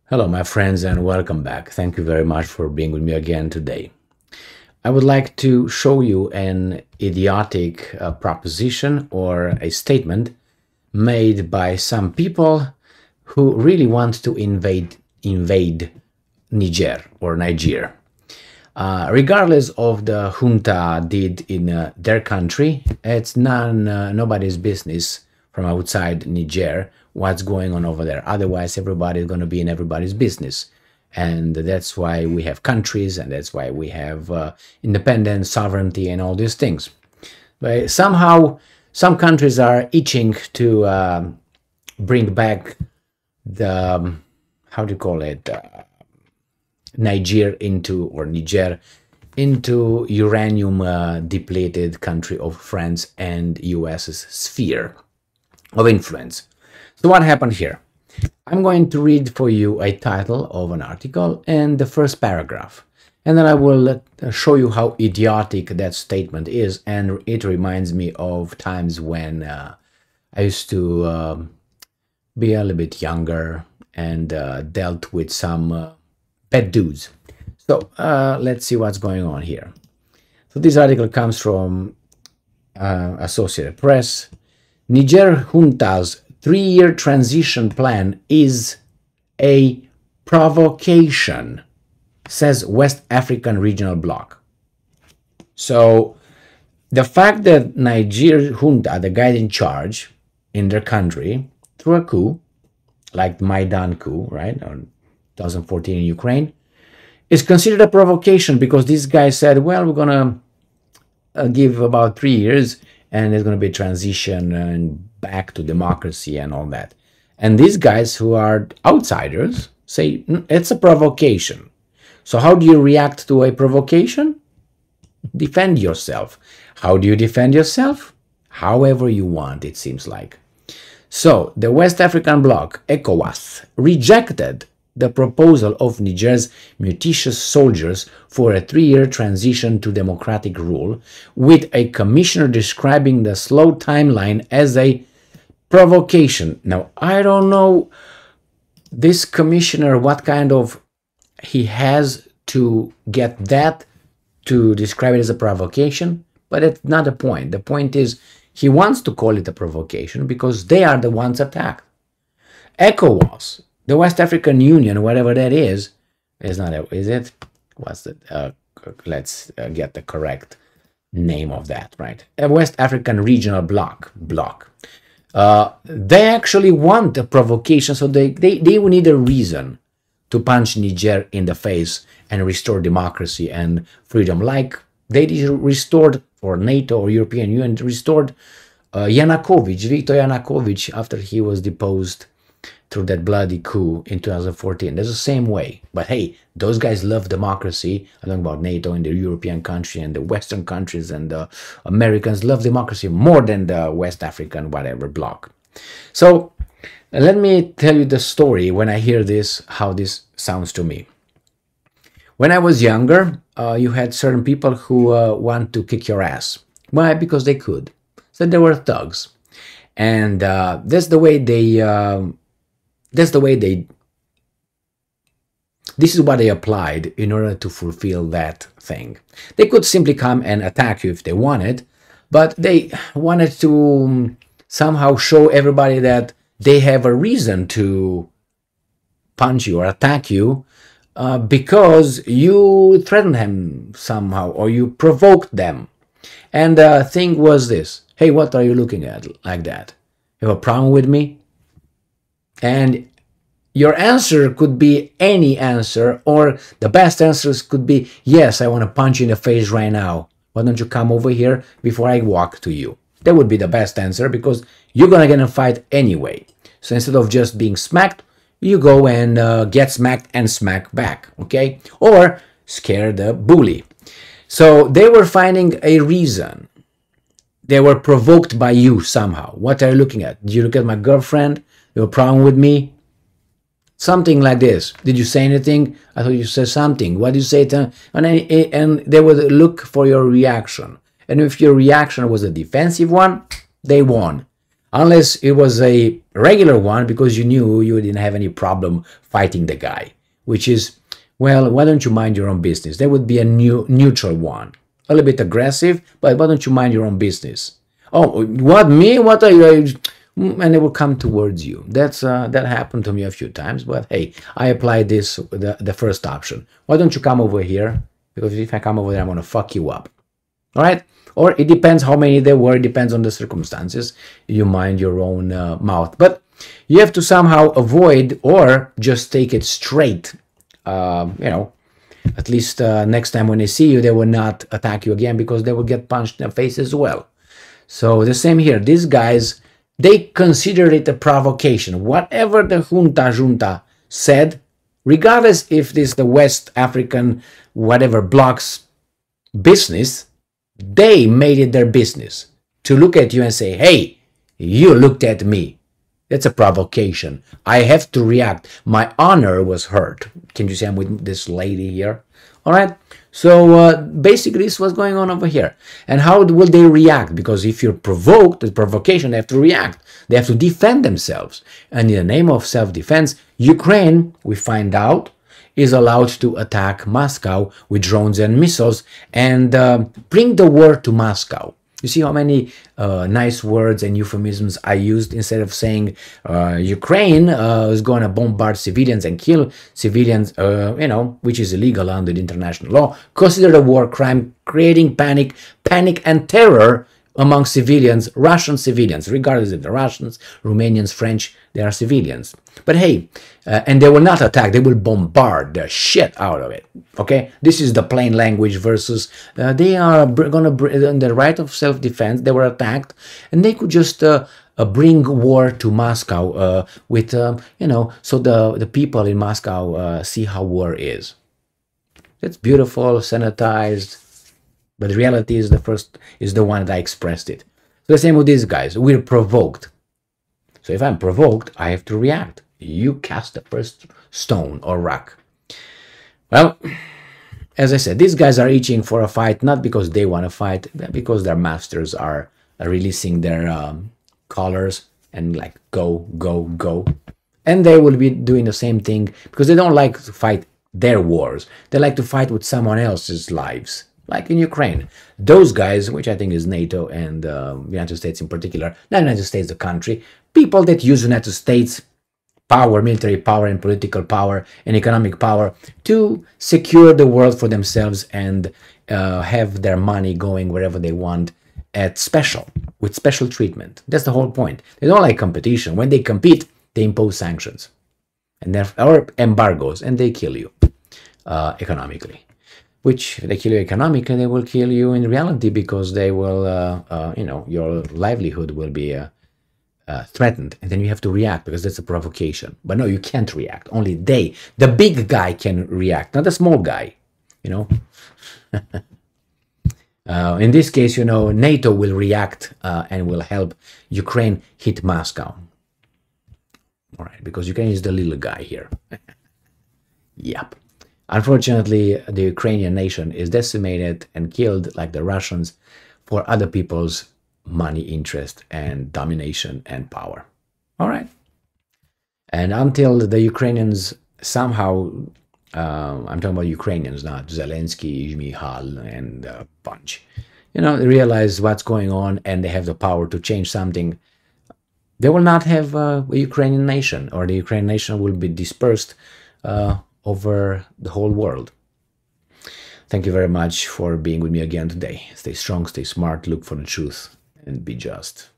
Hello, my friends, and welcome back. Thank you very much for being with me again today. I would like to show you an idiotic proposition or a statement made by some people who really want to invade Niger or Niger. Regardless of the junta did in their country, it's nobody's business from outside Niger what's going on over there. Otherwise, everybody is going to be in everybody's business. And that's why we have countries, and that's why we have independence, sovereignty, and all these things. But somehow, some countries are itching to bring back the, how do you call it, Niger into uranium depleted country of France and US's sphere of influence. So what happened here? I'm going to read for you a title of an article and the first paragraph, and then I will show you how idiotic that statement is. And it reminds me of times when I used to be a little bit younger and dealt with some bad dudes. So let's see what's going on here. So this article comes from Associated Press. Niger junta's 3-year transition plan is a provocation, says West African Regional Bloc. So the fact that Niger junta, the guy in charge in their country, through a coup, like the Maidan coup, right, in 2014 in Ukraine, is considered a provocation because this guy said, well, we're going to give about 3 years and there's going to be a transition and back to democracy and all that. And these guys who are outsiders say it's a provocation. So how do you react to a provocation? Defend yourself. How do you defend yourself? However you want, it seems like. So the West African bloc, ECOWAS, rejected the proposal of Niger's mutinous soldiers for a 3-year transition to democratic rule, with a commissioner describing the slow timeline as a provocation. Now, I don't know this commissioner, what kind of he has to get that to describe it as a provocation, but it's not the point. The point is he wants to call it a provocation because they are the ones attacked. ECOWAS, the West African Union, whatever that is not a, is it? What's the, let's get the correct name of that, right? A West African Regional Bloc. They actually want a provocation, so they will need a reason to punch Niger in the face and restore democracy and freedom, like they restored, or NATO or European Union restored Viktor Yanukovych, after he was deposed through that bloody coup in 2014. There's the same way. But hey, those guys love democracy. I'm talking about NATO and the European country and the Western countries, and the Americans love democracy more than the West African whatever bloc. So let me tell you the story when I hear this, how this sounds to me. When I was younger, you had certain people who want to kick your ass. Why? Because they could. So they were thugs. And that's the way they... this is what they applied in order to fulfill that thing. They could simply come and attack you if they wanted, but they wanted to somehow show everybody that they have a reason to punch you or attack you because you threatened them somehow or you provoked them. And the thing was this: hey, what are you looking at like that? You have a problem with me? And your answer could be any answer, or the best answers could be, yes, I want to punch you in the face right now. Why don't you come over here before I walk to you? That would be the best answer, because you're going to get in a fight anyway. So instead of just being smacked, you go and get smacked and smack back, okay? Or scare the bully. So they were finding a reason. They were provoked by you somehow. What are you looking at? Did you look at my girlfriend? You have a problem with me? Something like this. Did you say anything? I thought you said something. What did you say to them? And they would look for your reaction. And if your reaction was a defensive one, they won. unless it was a regular one because you knew you didn't have any problem fighting the guy, which is, well, why don't you mind your own business? That would be a neutral one, a little bit aggressive, but why don't you mind your own business? Oh, what, me? What are you? And they will come towards you. That happened to me a few times, but hey, I applied this, the first option. Why don't you come over here? Because if I come over there, I'm gonna fuck you up. All right? Or it depends how many there were, it depends on the circumstances. You mind your own mouth. But you have to somehow avoid or just take it straight. You know, at least next time when they see you, they will not attack you again because they will get punched in the face as well. So the same here. These guys, they consider it a provocation. Whatever the junta said, regardless if this is the West African, whatever bloc's business, they made it their business to look at you and say, hey, you looked at me. That's a provocation. I have to react. My honor was hurt. Can you see I'm with this lady here? All right. So basically this was going on over here. And how will they react? Because if you're provoked, the provocation, they have to react. They have to defend themselves. And in the name of self-defense, Ukraine, we find out, is allowed to attack Moscow with drones and missiles and bring the war to Moscow. You see how many nice words and euphemisms I used instead of saying Ukraine is going to bombard civilians and kill civilians, you know, which is illegal under the international law, considered a war crime, creating panic and terror among civilians, Russian civilians, regardless if they're Russians, Romanians, French, they are civilians. But hey, and they will not attack, they will bombard the shit out of it, okay? This is the plain language versus they are going to bring the right of self-defense, they were attacked, and they could just bring war to Moscow with, you know, so the people in Moscow see how war is. It's beautiful, sanitized, but the reality is the one that I expressed it. So the same with these guys. We're provoked. So if I'm provoked, I have to react. You cast the first stone or rock. Well, as I said, these guys are itching for a fight, not because they want to fight, but because their masters are releasing their collars and like, go, go, go. And they will be doing the same thing because they don't like to fight their wars. They like to fight with someone else's lives. Like in Ukraine, those guys, which I think is NATO and the United States in particular, not the United States, the country, people that use the United States power, military power and political power and economic power to secure the world for themselves and have their money going wherever they want with special treatment. That's the whole point. They don't like competition. When they compete, they impose sanctions and or embargoes, and they kill you economically. Which they kill you economically, they will kill you in reality because they will, you know, your livelihood will be threatened, and then you have to react because that's a provocation. But no, you can't react. Only the big guy can react, not the small guy, you know. In this case, you know, NATO will react and will help Ukraine hit Moscow. All right, because Ukraine is the little guy here. Yep. Unfortunately, the Ukrainian nation is decimated and killed like the Russians for other people's money, interest, and domination and power. All right. And until the Ukrainians somehow, I'm talking about Ukrainians, not Zelensky, Mihal, and a bunch, you know, they realize what's going on and they have the power to change something, they will not have a Ukrainian nation, or the Ukrainian nation will be dispersed over the whole world. Thank you very much for being with me again today. Stay strong, stay smart, look for the truth, and be just.